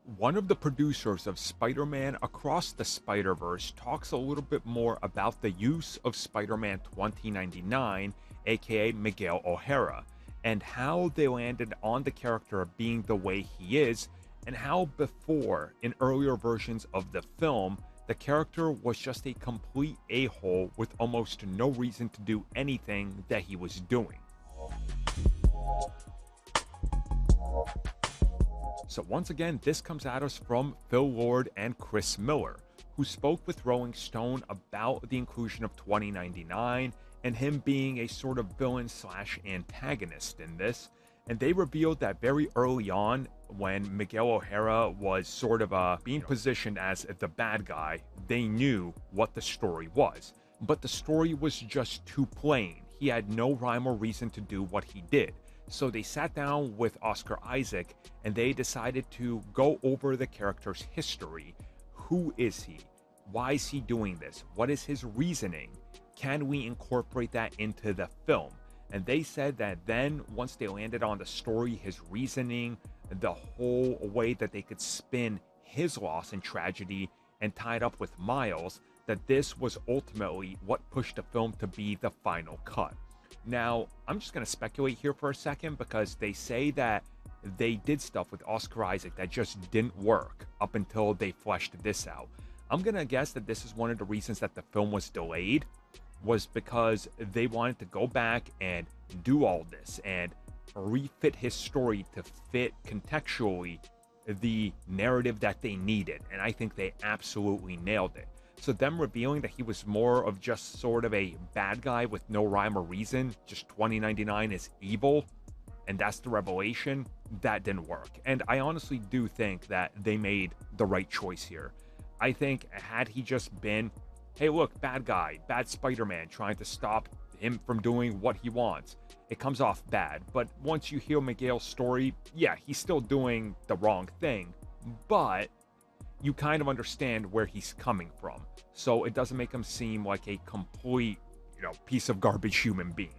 One of the producers of Spider-Man Across the Spider-Verse talks a little bit more about the use of Spider-Man 2099, aka Miguel O'Hara, and how they landed on the character being the way he is, and how before, in earlier versions of the film, the character was just a complete a-hole with almost no reason to do anything that he was doing. So once again, this comes at us from Phil Lord and Chris Miller, who spoke with Rolling Stone about the inclusion of 2099 and him being a sort of villain slash antagonist in this. And they revealed that very early on, when Miguel O'Hara was sort of being positioned as the bad guy, they knew what the story was. But the story was just too plain. He had no rhyme or reason to do what he did. So they sat down with Oscar Isaac and they decided to go over the character's history. Who is he? Why is he doing this? What is his reasoning? Can we incorporate that into the film? And they said that then, once they landed on the story, his reasoning, the whole way that they could spin his loss and tragedy and tie it up with Miles, that this was ultimately what pushed the film to be the final cut. Now, I'm just going to speculate here for a second because they say that they did stuff with Oscar Isaac that just didn't work up until they fleshed this out. I'm going to guess that this is one of the reasons that the film was delayed, was because they wanted to go back and do all this and refit his story to fit contextually the narrative that they needed. And I think they absolutely nailed it. So them revealing that he was more of just sort of a bad guy with no rhyme or reason, just 2099 is evil, and that's the revelation, that didn't work. And I honestly do think that they made the right choice here. I think had he just been, hey look, bad guy, bad Spider-Man trying to stop him from doing what he wants, it comes off bad. But once you hear Miguel's story, yeah, he's still doing the wrong thing, but you kind of understand where he's coming from. So it doesn't make him seem like a complete, piece of garbage human being.